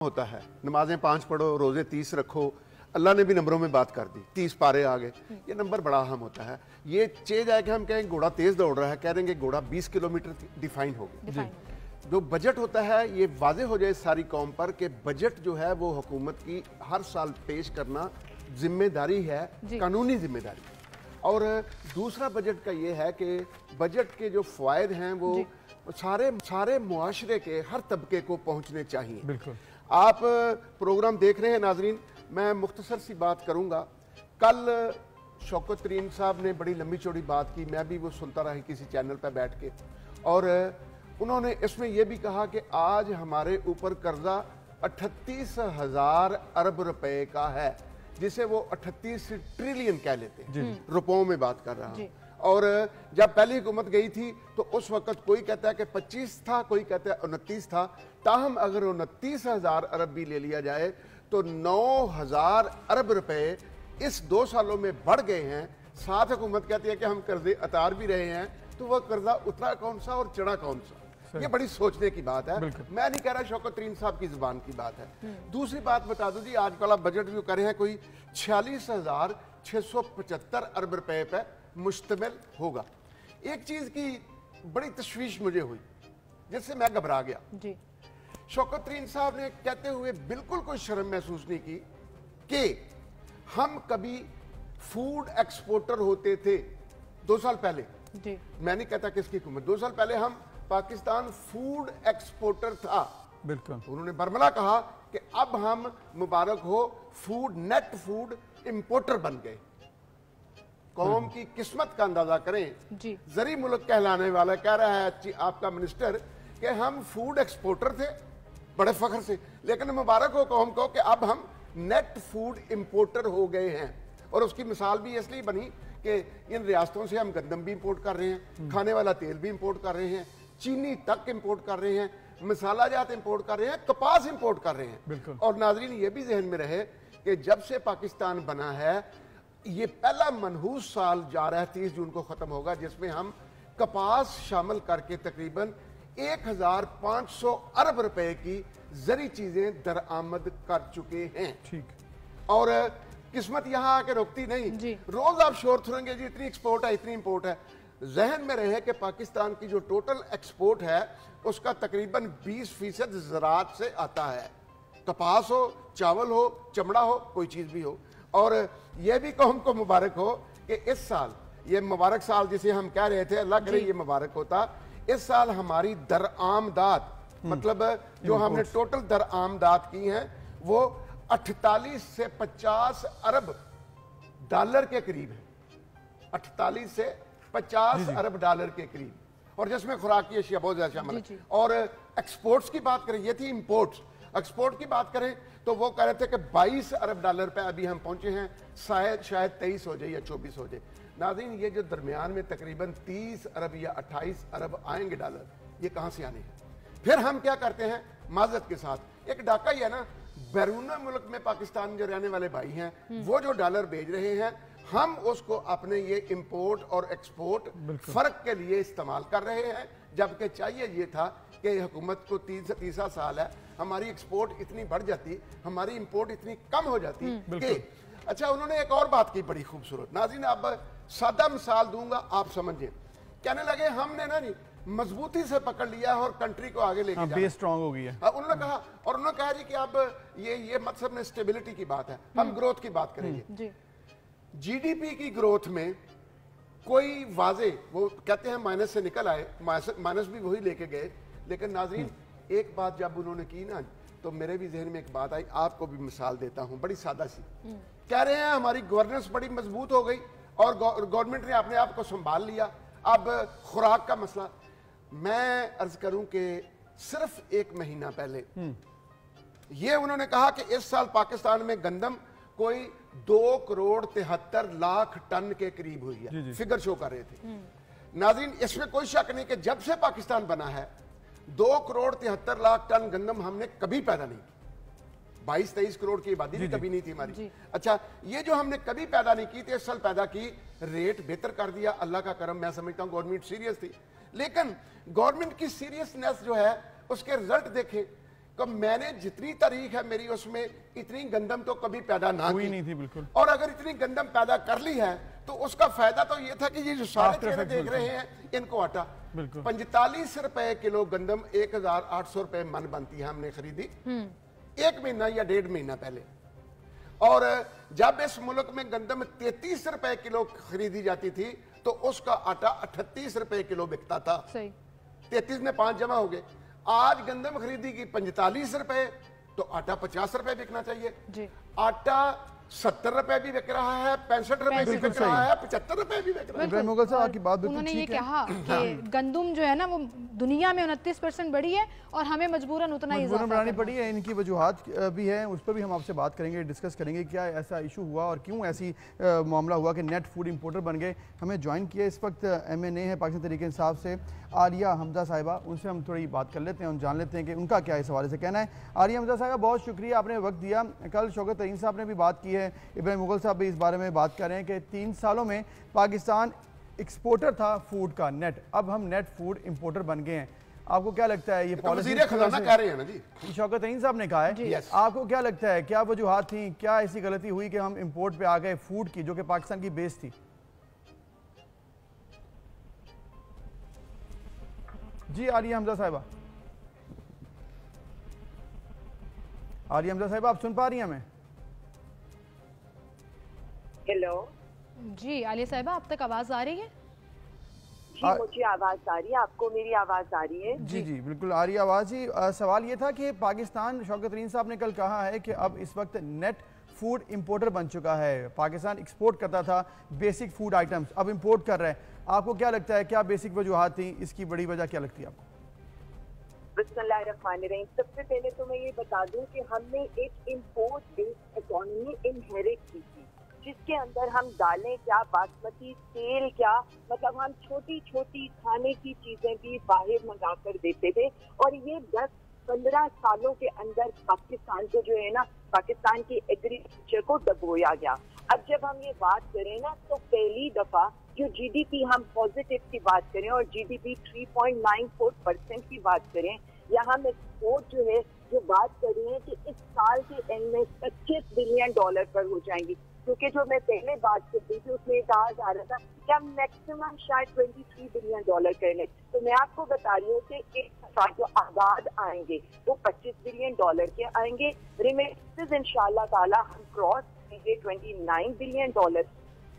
ہوتا ہے نمازیں 5 پڑھو, روزے 30 رکھو, اللہ نے بھی نمبروں میں بات کر دی, 30 پارے آ گئے. یہ نمبر بڑا اہم ہوتا ہے. یہ چیز ہے کہ ہم کہیں گھوڑا تیز دوڑ رہا ہے, کہہ دیں گے گھوڑا 20 کلومیٹر ڈیفائن ہو گیا. جو بجٹ ہوتا ہے یہ واضح ہو جائے ساری قوم پر کہ بجٹ جو ہے وہ حکومت کی ہر سال پیش کرنا ذمہ داری ہے, قانونی ذمہ داری. اور دوسرا بجٹ کا یہ ہے کہ بجٹ کے جو فوائد ہیں وہ سارے معاشرے کے ہر طبقے کو پہنچنے چاہیے. بالکل. آپ پروگرام دیکھ رہے ہیں ناظرین, میں مختصر سی بات کروں گا. کل شوکت ترین صاحب نے بڑی لمبی چوڑی بات کی, میں بھی وہ سنتا رہا کسی چینل پہ بیٹھ کے, اور انہوں نے اس میں یہ بھی کہا کہ آج ہمارے اوپر قرضہ 38,000 ارب روپے کا ہے, جسے وہ 38 ٹریلین کہہ لیتے ہیں, روپوں میں بات کر رہا ہوں. اور جب پہلی حکومت گئی تھی تو اس وقت کوئی کہتا ہے کہ 25 تھا, کوئی کہتا ہے 29 تھا. تاہم اگر 29,000 ارب بھی لے لیا جائے تو 9,000 ارب روپے اس 2 سالوں میں بڑھ گئے ہیں. ساتھ حکومت کہتی ہے کہ ہم قرضے اتار بھی رہے ہیں, تو وہ قرضہ اترا کون سا اور چڑھا کون سا؟ یہ بڑی سوچنے کی بات ہے. میں نہیں کہہ رہا شوکت ترین صاحب کی زبان کی بات ہے. دوسری بات بتا دوں جی, آج کل آپ بجٹ جو کر رہے ہیں کوئی 46,675 ارب روپے پہ مشتمل ہوگا. ایک چیز کی بڑی تشویش مجھے ہوئی جس سے میں گھبرا گیا. شوکت ترین صاحب نے کہتے ہوئے بالکل کوئی شرم محسوس نہیں کی کہ ہم کبھی فوڈ ایکسپورٹر ہوتے تھے 2 سال پہلے. میں نہیں کہتا کس کی حکومت, 2 سال پہلے ہم پاکستان فوڈ ایکسپورٹر تھا. بالکل. انہوں نے برملا کہا کہ اب ہم مبارک ہو فوڈ نیٹ فوڈ امپورٹر بن گئے. قوم کی قسمت کا اندازہ کریں. زرعی ملک کہلانے والا کہہ رہا ہے آپ کا منسٹر کہ ہم فوڈ ایکسپورٹر تھے بڑے فخر سے, لیکن مبارک ہو قوم کو کہ اب ہم نیٹ فوڈ امپورٹر ہو گئے ہیں. اور اس کی مثال بھی اس لیے بنی کہ ان ریاستوں سے ہم گندم بھی امپورٹ کر رہے ہیں, کھانے والا تیل بھی امپورٹ کر رہے ہیں, چینی تک امپورٹ کر رہے ہیں, مسالہ جات امپورٹ کر رہے ہیں, کپاس امپورٹ کر رہے ہیں. اور ناظرین یہ بھی ذہن میں رہے کہ جب سے پاکستان بنا ہے یہ پہلا منحوس سال جا رہا ہے, 30 جون کو ختم ہوگا, جس میں ہم کپاس شامل کر کے تقریباً 1,500 ارب روپے کی زرعی چیزیں درآمد کر چکے ہیں. اور قسمت یہاں آ کے روکتی نہیں. روز آپ شور سنیں گے جی اتنی ایکسپورٹ ہے اتنی امپورٹ ہے. ذہن میں رہے کہ پاکستان کی جو ٹوٹل ایکسپورٹ ہے اس کا تقریباً 20% زراعت سے آتا ہے. کپاس ہو, چاول ہو, چمڑا ہو, کوئی چیز بھی ہو. اور یہ بھی قوم کو مبارک ہو کہ اس سال, یہ مبارک سال جسے ہم کہہ رہے تھے, اللہ کرے یہ مبارک ہوتا, اس سال ہماری درآمدات مطلب جو ہم نے ٹوٹل درآمدات کی ہیں وہ 48 سے 50 ارب ڈالر کے قریب ہے. 48 سے 50 ارب ڈالر کے قریب, اور جس میں خوراکی اشیاء بہت زیادہ شامل ہے. اور ایکسپورٹس کی بات کریں, یہ تھی امپورٹس. ایکسپورٹ کی بات کریں تو وہ کہہ رہے تھے کہ 22 ارب ڈالر پہ ابھی ہم پہنچے ہیں, شاید 23 ہو جائے یا 24 ہو جائے. ناظرین یہ جو درمیان میں تقریباً 30 ارب یا 28 ارب آئیں گے ڈالر, یہ کہاں سے آنے ہیں؟ پھر ہم کیا کرتے ہیں معذرت کے ساتھ, ایک ڈاکہ ہی ہے نا, بیرون ملک میں پاکستان جو رہنے والے بھائی ہیں وہ جو ڈالر بھیج رہے ہیں ہم اس کو اپنے یہ امپورٹ اور ایکسپورٹ فرق کے لیے استعمال کر رہے ہیں. جبکہ چاہیے یہ تھا کہ حکومت کو 30 سال ہے, ہماری ایکسپورٹ اتنی بڑھ جاتی, ہماری امپورٹ اتنی کم ہو جاتی کہ. اچھا انہوں نے ایک اور بات کی بڑی خوبصورت. ناظرین اب سادہ مثال دوں گا آپ سمجھیں. کہنے لگے ہم نے نا مضبوطی سے پکڑ لیا اور کنٹری کو آگے لے کے بیس سٹرونگ ہو گئی ہے. انہوں نے کہا, اور انہوں نے کہا جی کہ اب یہ مطلب میں اسٹیبلٹی کی بات ہے, ہم گروتھ کی بات کریں گے. جی ڈی پی کی گروتھ میں کوئی واضح, وہ کہتے ہیں مائنس سے نکل آئے, مائنس بھی وہی لے کے گئے. لیکن ناظرین ایک بات جب انہوں نے کی نا تو میرے بھی ذہن میں ایک بات آئی, آپ کو بھی مثال دیتا ہوں بڑی سادہ سی. کہہ رہے ہیں ہماری گورننس بڑی مضبوط ہو گئی اور گورنمنٹ نے اپنے آپ کو سنبھال لیا, اب خوراک کا مسئلہ. میں عرض کروں کہ صرف 1 مہینہ پہلے یہ انہوں نے کہا کہ اس سال پاکستان میں گندم کوئی 2,73,00,000 ٹن کے قریب ہوئی ہے. فگر شو کر رہے تھے. ناظرین اس میں کوئی شک نہیں کہ جب سے پاکستان بنا ہے 2,73,00,000 ٹن گندم ہم نے کبھی پیدا نہیں کی. 22-23 کروڑ کی آبادی بھی کبھی نہیں تھی ہماری. اچھا یہ جو ہم نے کبھی پیدا نہیں کی تھی, اس سال پیدا کی, ریٹ بہتر کر دیا, اللہ کا کرم. میں سمجھتا ہوں گورنمنٹ سیریس تھی, لیکن گورنمنٹ کی سیریسنس جو ہے اس کے رزلٹ دیکھیں کہ میں نے جتنی تاریخ ہے میری اس میں اتنی گندم تو کبھی پیدا نہ ہوئی کی نہیں تھی بالکل. اور اگر اتنی گندم پیدا کر لی ہے تو اس کا فائدہ تو یہ تھا کہ یہ جو سارے چہرے دیکھ رہے ہیں ان کو آٹا 45 روپے کلو گندم 1800 روپے من بنتی ہے ہم نے خریدی 1 مہینہ یا 1.5 مہینہ پہلے. اور جب اس ملک میں گندم 33 روپے کلو خریدی جاتی تھی تو اس کا آٹا 38 روپے کلو بکتا تھا. 33 میں 5 جمع ہو گئے. آج گندم خریدی کی 45 روپے تو آٹا 50 روپے بکنا چاہیے. آٹا 70 روپے بھی بک رہا ہے, 65 روپے بھی بک رہا ہے, 75 روپے بھی بک رہا ہے. ابراہیم مغل صاحب آپ کی بات بالکل انہوں نے یہ ٹھیک ہے. کہا کہ گندم جو ہے نا وہ دنیا میں 29% بڑھی ہے اور ہمیں مجبوراً اتنا ہی اضافہ بڑھانی پڑی ہے. ان کی وجوہات بھی ہیں, اس پر بھی ہم آپ سے بات کریں گے, ڈسکس کریں گے کیا ایسا ایشو ہوا اور کیوں ایسی معاملہ ہوا کہ نیٹ فوڈ امپورٹر بن گئے. ہمیں جوائن کیا اس وقت MNA ہے پاکستان تحریک انصاف سے عالیہ حمزہ صاحبہ, ان سے ہم تھوڑی بات کر لیتے ہیں, ان جان لیتے ہیں کہ ان کا کیا اس حوالے سے کہنا ہے. عالیہ حمزہ صاحبہ بہت شکریہ, آپ نے وقت دیا. کل شوکت ترین صاحب نے بھی بات کی ہے, ابراہیم مغل صاحب بھی اس بارے میں بات کر رہے ہیں کہ 3 سالوں میں پاکستان ایکسپورٹر تھا فوڈ کا نیٹ, اب ہم نیٹ فوڈ امپورٹر بن گئے ہیں. آپ کو کیا لگتا ہے یہ پالیسی وزیر خزانہ کہہ رہے ہیں نا جی, شوکت ترین صاحب نے کہا ہے, آپ کو کیا لگتا ہے کیا وجوہات تھیں, کیا ایسی غلطی ہوئی کہ ہم امپورٹ پہ آ گئے فوڈ کی جو کہ پاکستان کی بیس تھی؟ جی عالیہ حمزہ صاحبہ, عالیہ حمزہ صاحبہ آپ سن پا رہی ہیں ہمیں؟ ہیلو جی عالیہ صاحبہ آپ تک آواز آ رہی ہے؟ جی مجھے آواز آ رہی ہے, آپ کو میری آواز آ رہی ہے؟ جی جی بالکل آ رہی ہے آواز. جی سوال یہ تھا کہ پاکستان, شوکت ترین صاحب نے کل کہا ہے کہ اب اس وقت نیٹ فوڈ امپورٹر بن چکا ہے. پاکستان ایکسپورٹ کرتا تھا بیسک فوڈ آئٹمز, اب امپورٹ کر رہے ہیں. آپ کو کیا لگتا ہے کیا بیسک وجوہات تھیں, اس کی بڑی وجہ کیا لگتی ہے آپ کو؟ بسم اللہ الرحمن الرحیم. سب سے پہلے تو میں یہ بتا دوں کہ ہم نے ایک امپورٹ بیسڈ اکانومی انہیریٹ کی تھی جس کے اندر ہم دالیں کیا, باسمتی تیل کیا, مطلب ہم چھوٹی چھوٹی کھانے کی چیزیں بھی باہر منگا کر دیتے تھے. اور یہ 10-15 سالوں کے اندر پاکستان کو جو ہے نا, پاکستان کی ایگریکلچر کو دبویا گیا. اب جب ہم یہ بات کریں نا تو پہلی دفعہ جو GDP ہم پازیٹیو کی بات کریں اور GDP 3.94% کی بات کریں, یہاں ہم ایکسپورٹ جو ہے جو بات کر رہے ہیں کہ اس سال کے اینڈ میں $25 بلین پر ہو جائیں گی. کیونکہ جو میں پہلے بات کرتی تھی اس میں کہا جا رہا تھا کہ ہم میکسیمم شاید $23 بلین کر لیں. تو میں آپ کو بتا رہی ہوں کہ ایک دفعہ جو آباد آئیں گے وہ $25 بلین کے آئیں گے. ریمیٹنسز انشاءاللہ تعالی ہم کراس کریں گے $29 بلین.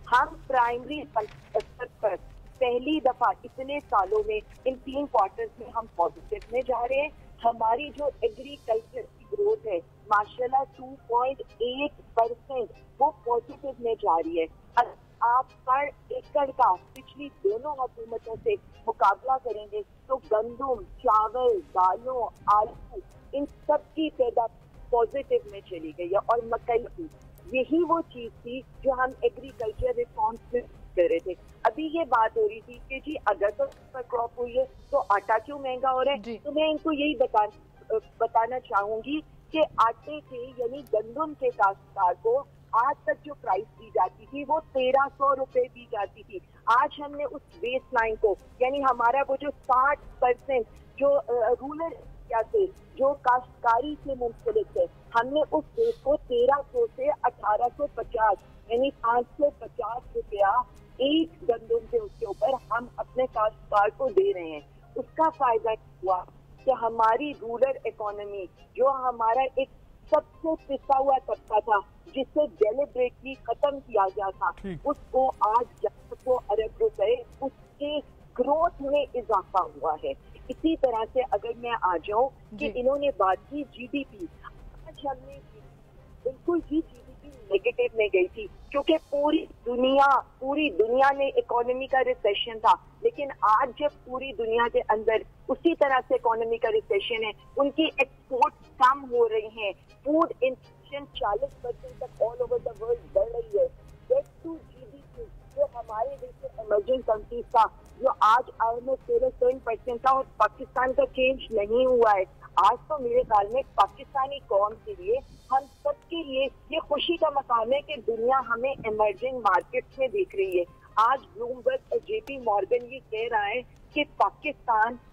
ہم پرائمری سیکٹر پر پہلی دفعہ اتنے سالوں میں ان 3 کوارٹرز میں ہم پازیٹیو میں جا رہے ہیں. ہماری جو ایگریکلچر کی گروتھ ہے ماشاءاللہ 2.8% وہ پازیٹیو میں جا رہی ہے. آپ پر ایکڑ کا پچھلی دونوں حکومتوں سے مقابلہ کریں گے تو گندم, چاول, دالوں, آلو ان سب کی تعداد پازیٹیو میں چلی گئی ہے. اور مکئی کی یہی وہ چیز تھی جو ہم ایگریکلچر ریفارمز میں کر رہے تھے. ابھی یہ بات ہو رہی تھی کہ جی اگر تو کراپ ہوئی ہے تو آٹا کیوں مہنگا ہو رہا ہے. تو میں ان کو یہی بتانا چاہوں گی کہ آٹے کے یعنی گندم کے کاشتکار کو آج تک جو پرائس دی جاتی تھی وہ 1300 روپے دی جاتی تھی. آج ہم نے اس بیس لائن کو یعنی ہمارا وہ جو 60% جو رورل ایریا سے جو کاشتکاری سے منسلک ہے, ہم نے اس بیس کو 1300 سے 1850 یعنی 550 روپیہ ایک گندم کے اس کے اوپر ہم اپنے کاشتکار کو دے رہے ہیں. اس کا فائدہ ہوا کہ ہماری رورل اکانومی جو ہمارا ایک سب سے پسا ہوا طبقہ تھا جس سے ڈیلیبریٹلی ختم کیا گیا تھا, اس کو آج 100 ارب روپے اس کے گروتھ میں اضافہ ہوا ہے. اسی طرح سے اگر میں آ جاؤں کہ انہوں نے بات کی GDP, آج ہم نے بالکل ہی GDP نیگیٹو میں گئی تھی کیونکہ پوری دنیا میں اکانومی کا ریسیشن تھا. لیکن آج جب پوری دنیا کے اندر اسی طرح سے اکانومی کا ریسیشن ہے, ان کی ایکسپورٹ کم ہو رہی ہیں, فوڈ انفلیشن 40% تک آل اوور دا ورلڈ بڑھ رہی ہے. ڈیٹ ٹو GDP جو ہمارے جیسے ایمرجنگ کنٹریز کا جو آج IMF 10% تھا اور پاکستان کا چینج نہیں ہوا ہے. آج تو میرے خیال میں پاکستانی قوم کے لیے, ہم سب کے لیے یہ خوشی کا مقام ہے کہ دنیا ہمیں ایمرجنگ مارکیٹس میں دیکھ رہی ہے. آج بلومبرگ اور JP مارگن یہ کہہ رہا ہے کہ پاکستان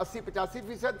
80-85%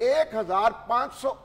1500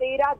$13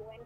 UN